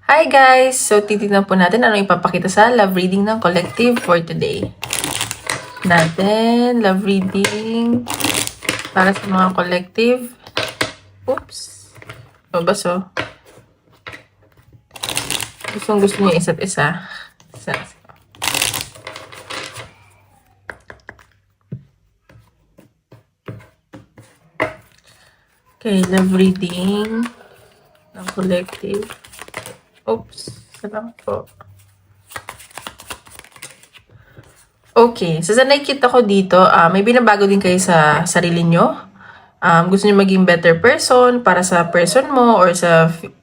Hi guys! So, titignan po natin anong ipapakita sa love reading ng collective for today. Love reading para sa mga collective. Oops! Babaso. Gusto niyo isa't isa. Okay, love reading ng collective. Oops, salang po. Okay, so sa nakikita ko dito, may binabago din kayo sa sarili nyo. Gusto nyo maging better person para sa person mo or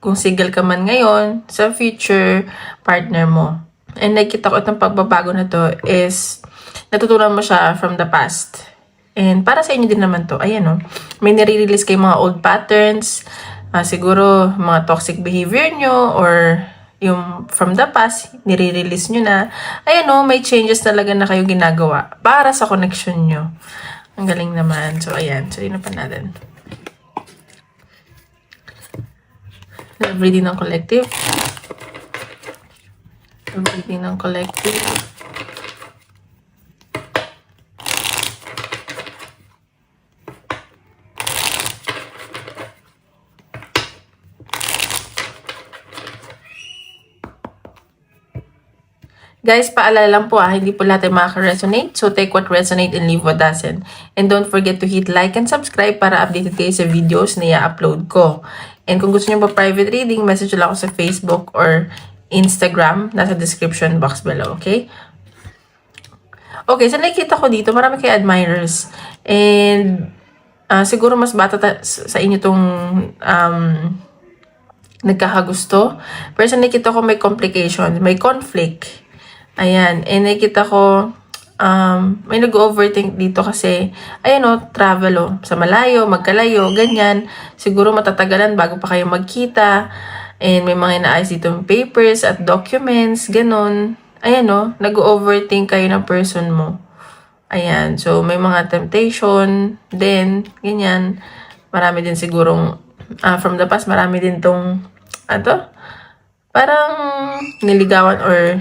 kung single ka man ngayon, sa future partner mo. And nakikita ko itong pagbabago na to is natutunan mo siya from the past. And para sa inyo din naman to, ayan o, may nare-release kayong mga old patterns, siguro mga toxic behavior nyo or yung from the past, nire-release nyo na. Ayan o, may changes talaga na kayo ginagawa para sa connection nyo. Ang galing naman. So, ayan. So, yun na pa natin. Love reading ng collective. Love reading ng collective. Guys, paalala lang po hindi po lahat ay makaka-resonate. So, take what resonate and leave what doesn't. And don't forget to hit like and subscribe para updated kayo sa videos na i-upload ko. And kung gusto niyo po private reading, message lang ako sa Facebook or Instagram. Nasa description box below, okay? Okay, so nakikita ko dito, marami kayo admirers. And siguro mas bata sa inyo itong nagkakagusto. Pero sa nakikita ko may complications, may conflict. Ayan, and nakikita ko, may nag-overthink dito kasi, ayan travel sa malayo, magkalayo, ganyan. Siguro matatagalan bago pa kayo magkita. And may mga inaayos dito papers at documents, ganun. Ayan nag-overthink kayo ng person mo. Ayan, so may mga temptation, then, ganyan. Marami din sigurong, from the past, marami din tong, parang niligawan or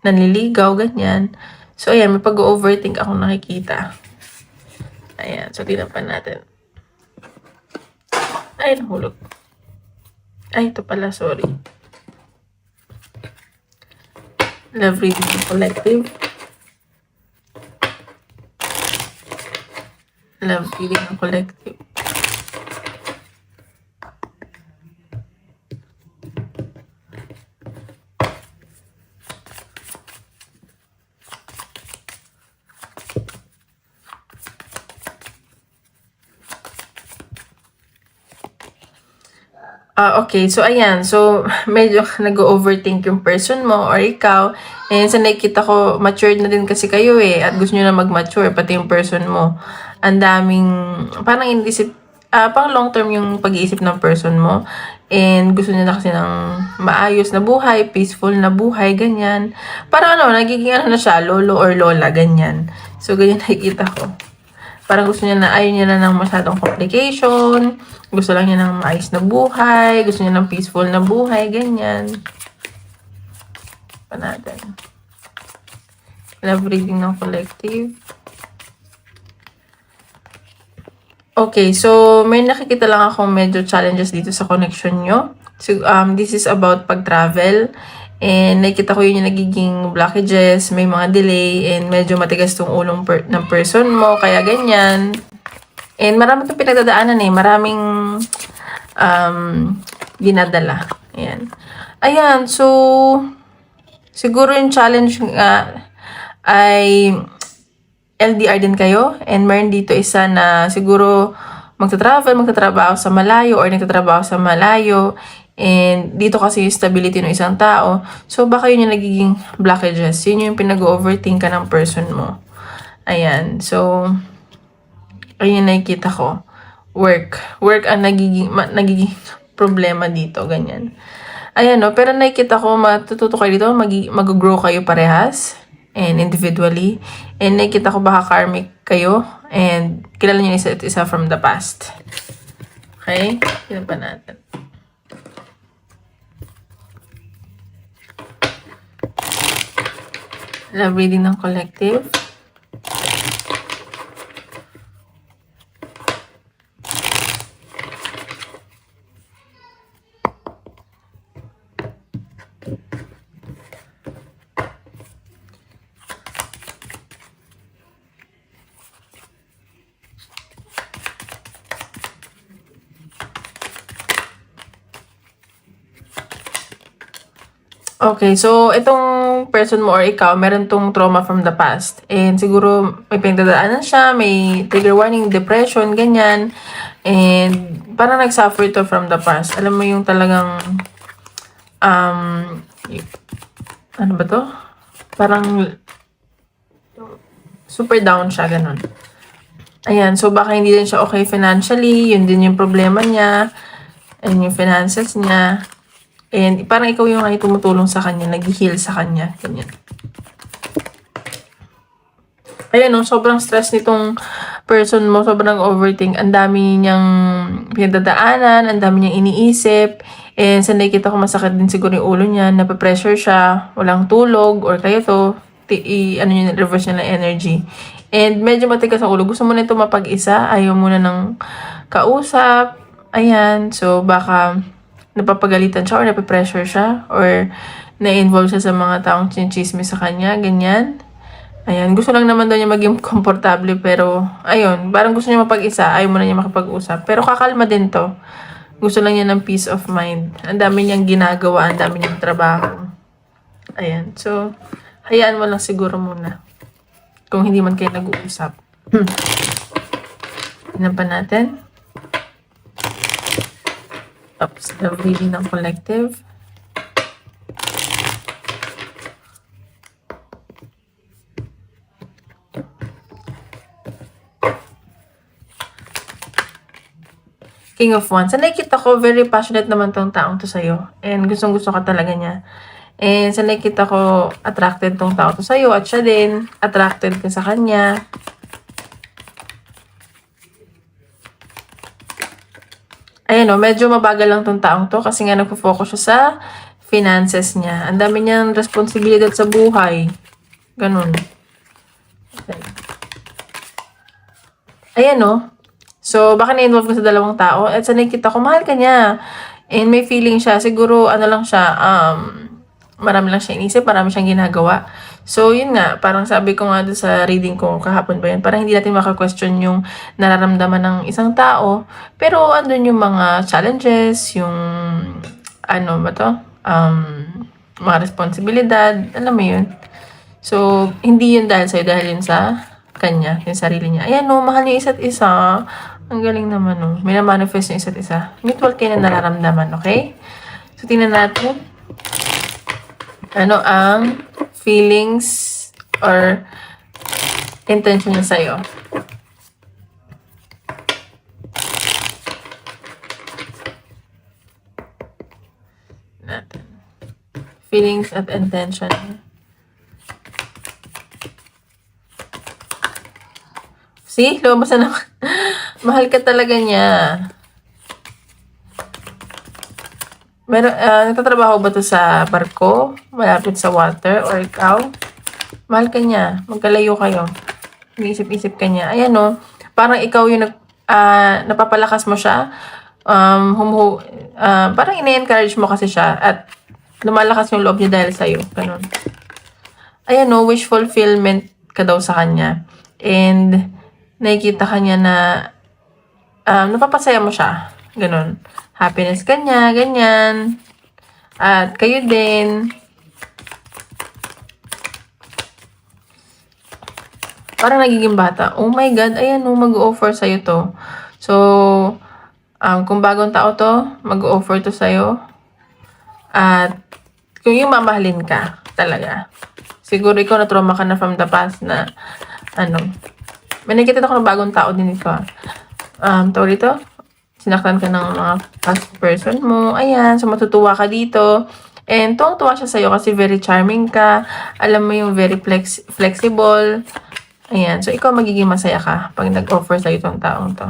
nanliligaw, ganyan. So, ayan, may pag-overthink akong nakikita. Ayan, so, tignan pa natin. Ay, nahulog. Ay, ito pala, sorry. Love reading collective. Love reading collective. Okay. So, ayan. So, medyo nag-overthink yung person mo or ikaw. And sa nakikita ko, matured na din kasi kayo at gusto nyo na mag-mature, pati yung person mo. Ang daming, parang inisip, pang long term yung pag-iisip ng person mo. And gusto nyo na kasi ng maayos na buhay, peaceful na buhay, ganyan. Parang nagiging na siya, lolo or lola, ganyan. So, ganyan nakikita ko. Parang gusto niya na, ayaw niya na ng masyadong complication. Gusto lang niya ng maayos na buhay. Gusto niya ng peaceful na buhay. Ganyan. Pa natin. Love reading ng collective. Okay, so may nakikita lang akong medyo challenges dito sa connection nyo. So, this is about pag-travel. And nakikita ko yun yung nagiging blockages, may mga delay, and medyo matigas tong ulong ng person mo, kaya ganyan. And marami itong pinagdadaanan maraming dinadala. Ayan. Ayan, so, siguro yung challenge nga ay LDR din kayo, and meron dito isa na siguro magtatrabaho sa malayo, or nagtatrabaho sa malayo, and dito kasi yung stability ng isang tao. So, baka yun yung nagiging blockages. Yun yung pinag-overthink ka ng person mo. Ayan. So, ayun yung nakikita ko. Work ang nagiging problema dito. Ganyan. Ayan pero nakikita ko, matututo kayo dito, mag-grow kayo parehas. And individually. And nakikita ko baka karmic kayo. And kilala nyo isa't isa from the past. Okay? Tignan pa natin. Love reading ng collective. Okay, so itong person mo or ikaw, meron tong trauma from the past. And siguro may pinagdadaanan siya, may trigger warning, depression, ganyan. And parang nag-suffer to from the past. Alam mo yung talagang, ano ba to? Parang super down siya, ganun. Ayan, so baka hindi din siya okay financially, yun din yung problema niya, and yung finances niya. And parang ikaw yung ay tumutulong sa kanya, nag-heal sa kanya. Ganyan. Ayan no, sobrang stress nitong person mo, sobrang overthink. Ang dami niyang pinagdadaanan, ang dami niyang iniisip. And sa nakikita ko masakit din siguro yung ulo niya, napapressure siya, walang tulog, or kaya to, reverse niya ng energy. And medyo matigas ang ulo. Gusto mo na ito mapag-isa, ayaw mo na ng kausap. Ayan, so baka napapagalitan siya or napapressure siya or na-involve siya sa mga taong chinchismis sa kanya, ganyan. Ayan, gusto lang naman daw niya maging komportable pero ayun, parang gusto niya mapag-isa, ayaw mo na niya makapag-usap. Pero kakalma din to. Gusto lang niya ng peace of mind. Ang dami niyang ginagawa, ang dami niyang trabaho. Ayan, so hayaan mo lang siguro muna. Kung hindi man kayo nag-uusap. Tignan pa natin. Tapos, the reading ng collective. King of Wands. Sa nakikita ko, very passionate naman tong taong to sa'yo. And gustong-gusto ka talaga niya. And sa nakikita ko, attracted tong tao to sa'yo. At siya din, attracted ka sa kanya. Ayan o, medyo mabagal lang tong taong to kasi nga nagpo-focus siya sa finances niya. Ang dami niyang responsibilidad sa buhay. Ganun. Okay. Ayan o. So, baka na-involve ka sa dalawang tao. At sa nakikita ko, mahal ka niya. And may feeling siya. Siguro, ano lang siya, marami lang siya inisip, marami siyang ginagawa. So, yun nga, parang sabi ko nga doon sa reading ko kahapon ba yun, parang hindi natin maka-question yung nararamdaman ng isang tao. Pero, andun yung mga challenges, yung, ano ba to? Mga responsibilidad, alam mo yun. So, hindi yun dahil sa'yo, dahil yun sa kanya, yung sarili niya. Ayan no, mahal niya isa't isa. Ang galing naman no. May na-manifest yung isa't isa. Mutual kayo na nararamdaman, okay? So, tingnan natin. Ano ang feelings or intention niya sa'yo? Natin. Feelings at intention. See? Lumabas na naman. Mahal ka talaga niya. Meron, nagtatrabaho ba to sa barko? Malapit sa water? Or ikaw? Mahal ka niya. Magkalayo kayo. Nag-isip-isip ka niya. Ayan no. Parang ikaw yung napapalakas mo siya. Parang ina-encourage mo kasi siya. At lumalakas yung loob niya dahil sa'yo. Ganun. Ayan no. Wish fulfillment ka daw sa kanya. And nakikita ka niya na napapasaya mo siya. Ganun. Happiness ka niya, ganyan. At kayo din. Parang nagiging bata. Oh my God, ayan o, mag-offer sa'yo to. So, kung bagong tao to, mag-offer to sa'yo. At kung yung mamahalin ka, talaga. Siguro ikaw na-trauma ka na from the past na, may nakikita ako ng bagong tao din ito. Tawag dito, sinaktan ka ng mga past person mo. Ayan, so matutuwa ka dito. And tuwang-tuwa siya sa'yo kasi very charming ka. Alam mo yung very flexible. Ayan, so ikaw magiging masaya ka pag nag-offer sa'yo itong taong to.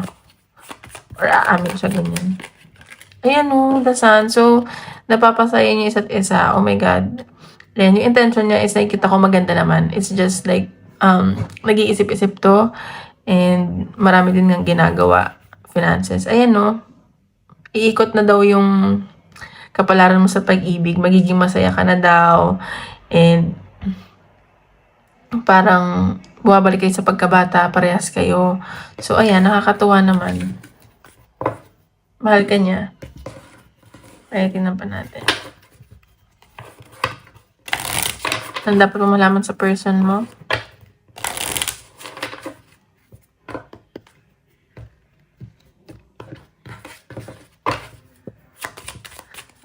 Or aamin siya ganyan. Ayan o, the sun. So, napapasaya niya isa't isa. Oh my God. Then, yung intention niya is nakikita ko maganda naman. It's just like, nag-iisip-isip to. And marami din ng ginagawa. Finances. Ayan no. Iikot na daw yung kapalaran mo sa pag-ibig. Magiging masaya ka na daw. And parang bumabalik kayo sa pagkabata. Parehas kayo. So, ayan. Nakakatuwa naman. Mahal ka niya. Kaya tingnan pa natin. Ang dapat mo malaman sa person mo.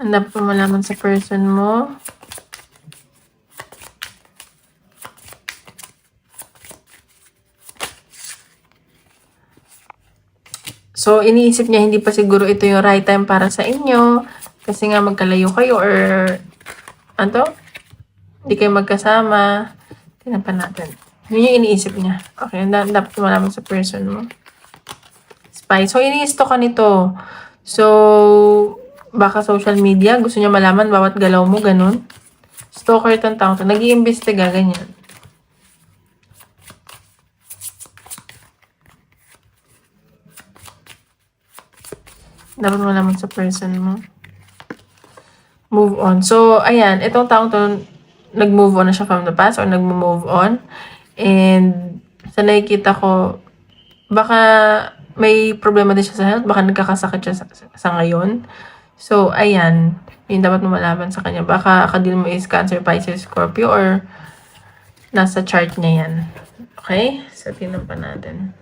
Ang dapat mo malaman sa person mo. So, iniisip niya hindi pa siguro ito yung right time para sa inyo. Kasi nga magkalayo kayo or ano? Hindi kayo magkasama. Tingnan pa natin. Yun yung iniisip niya. Okay, dapat malaman sa person mo. Spy. So, iniisto ka nito. So, baka social media. Gusto niya malaman bawat galaw mo, ganun. Stalker itong tao to. Nag-iimbestiga, ganyan. Dapat malaman sa person mo. Move on. So, ayan. Itong taong to, nag-move on na siya from the past or nag-move on. And sa nakikita ko, baka may problema din siya sa health. Baka nagkakasakit siya sa ngayon. So, ayan. Yung dapat mo malaman sa kanya. Baka kadil mo is Cancer, Pisces, Scorpio or nasa chart niya yan. Okay? So, tingnan pa natin.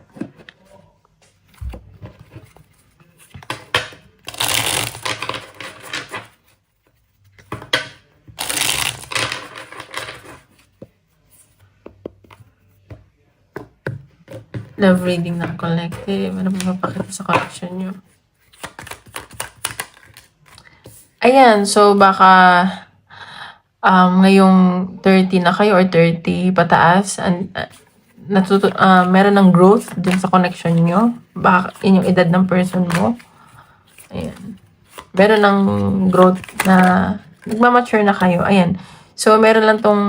Love reading ng collective. Ano ba mapakita sa collection nyo? Ayan. So, baka ngayong 30 na kayo or 30 pataas. Meron ng growth dun sa connection nyo. Baka yun yung edad ng person mo. Ayan. Meron ng growth na nagmamature na kayo. Ayan. So, meron lang tong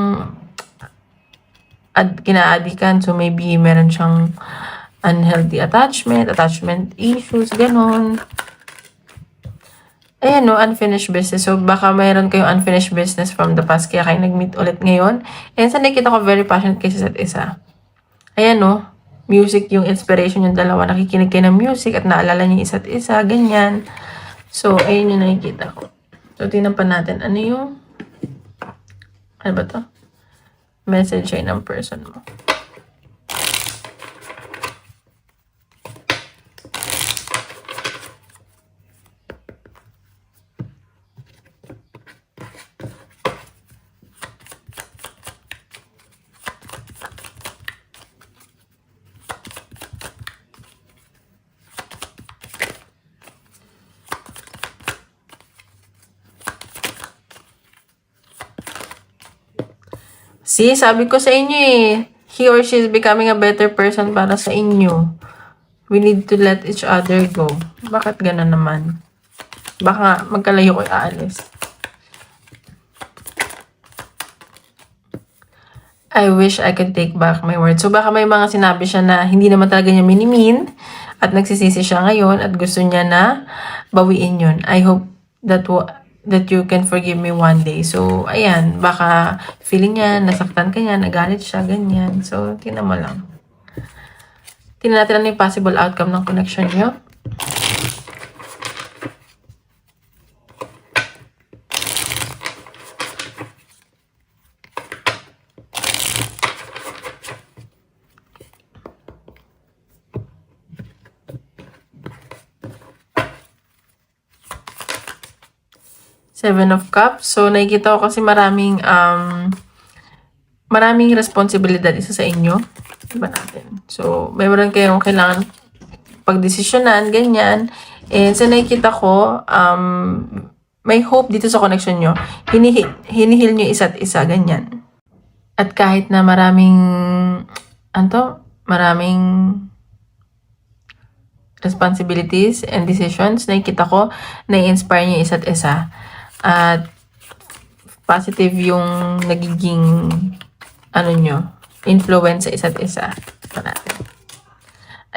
kinaadikan. So, maybe meron siyang unhealthy attachment issues, ganon. Ayan, no, unfinished business. So, baka mayroon kayong unfinished business from the past, kaya kayo nag-meet ulit ngayon. And sa nakikita ko, very passionate kayo sa isa't isa. Ayan, no, music yung inspiration yung dalawa. Nakikinig kayo ng music at naalala niyo isa't isa, ganyan. So, ayun yung nakikita ko. So, tingnan pa natin. Ano yung, ano ba to? Message ay ng person mo. See, sabi ko sa inyo eh, he or she is becoming a better person para sa inyo. We need to let each other go. Bakit gano'n naman? Baka magkalayo ko aalis. I wish I could take back my word. So baka may mga sinabi siya na hindi naman talaga niya minimin at nagsisisi siya ngayon at gusto niya na bawiin yun. I hope that you can forgive me one day. So, ayan, baka feeling niya, nasaktan ka niya, nagalit siya, ganyan. So, tingnan mo lang. Tingnan natin ano yung possible outcome ng connection niyo. Seven of Cups. So, nakikita ko kasi maraming responsibilidad isa sa inyo. Diba natin? So, mayroon kayong kailangan pagdesisyonan, ganyan. And sa nakikita ko, may hope dito sa connection nyo. Hinihil nyo isa't isa, ganyan. At kahit na maraming responsibilities and decisions, nakikita ko, na-inspire nyo isa't isa. At positive yung nagiging ano nyo, influence sa isa't isa. Ito natin.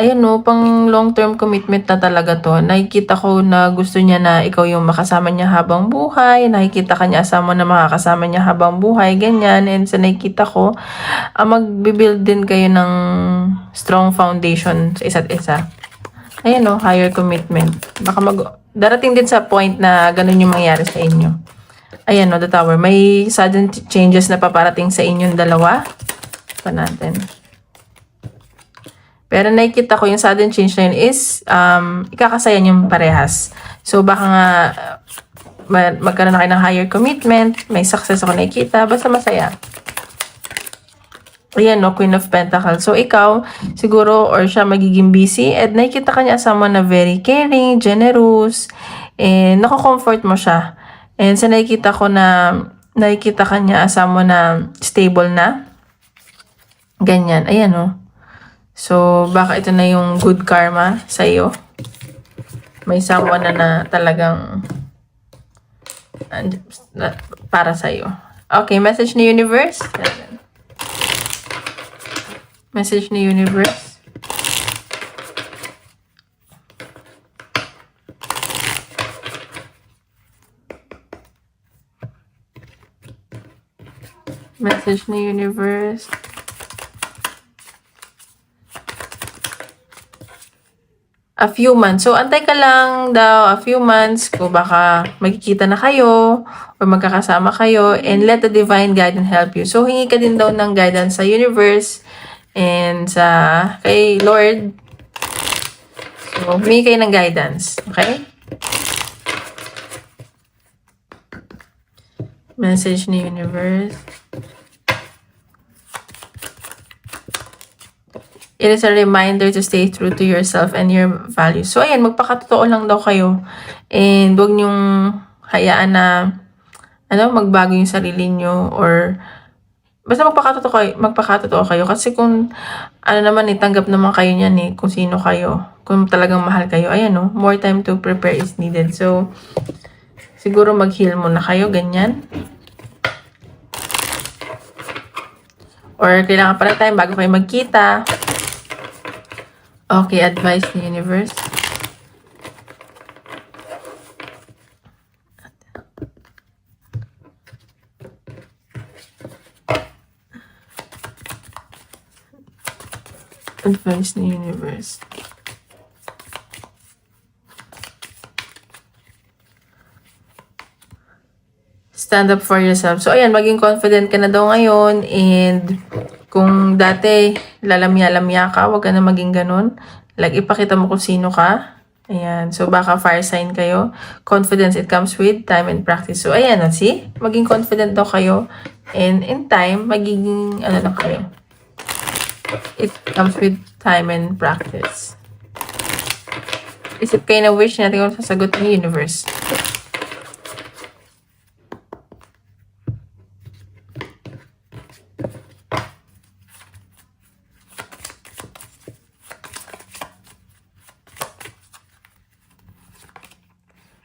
Ayan no, pang long-term commitment na talaga to. Nakikita ko na gusto niya na ikaw yung makasama niya habang buhay. Nakikita ka niya asama na makakasama niya habang buhay. Ganyan. And sa nakikita ko, magbibuild din kayo ng strong foundation sa isa't isa. Ayan no, higher commitment. Baka darating din sa point na ganun yung mangyari sa inyo. Ayan no, the tower. May sudden changes na paparating sa inyong dalawa. Pa natin. Pero nakikita ko yung sudden change na yun is ikakasaya yung parehas. So baka nga magkaroon na kayo ng higher commitment, may success ako nakikita, basta masaya. Ayan no, Queen of Pentacles. So ikaw, siguro or siya magiging busy at nakikita ka niya as someone na very caring, generous, and nako-comfort mo siya. And sa nakikita ko na nakikita ka niya as someone na stable na. Ganyan, ayan no. So, baka ito na yung good karma sa iyo. May someone na talagang para sa iyo. Okay, message ni universe. Message ni universe. Message ni universe. A few months. So, antay ka lang daw a few months kung baka magkikita na kayo or magkakasama kayo and let the divine guidance help you. So, hingi ka din daw ng guidance sa universe and sa kay Lord. So, humingi kayo ng guidance. Okay? Message ni universe. It is a reminder to stay true to yourself and your values. So, ayan, magpakatotoo lang daw kayo. And huwag niyong hayaan na, magbago yung sarili niyo or basta magpakatotoo kayo. Kasi kung, tanggap naman kayo niyan kung sino kayo. Kung talagang mahal kayo, ayan more time to prepare is needed. So, siguro mag-heal muna kayo, ganyan. Or kailangan pala time bago kayo magkita. Okay, advice ni universe. Advice ni universe. Stand up for yourself. So, ayan, maging confident ka na daw ngayon and kung dati lalamya-lamya ka, wag ka na maging ganun. Like, ipakita mo kung sino ka. Ayan. So, baka fire sign kayo. Confidence, it comes with time and practice. So, ayan, see? Maging confident daw kayo. And in time, magiging, na kayo. It comes with time and practice. Isip kayo na wish natin kung sasagot ng universe.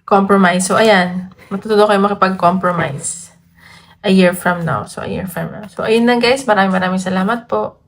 Compromise. So, ayan. Matututo kayo makipag-compromise. A year from now. So, ayun lang guys. Maraming salamat po.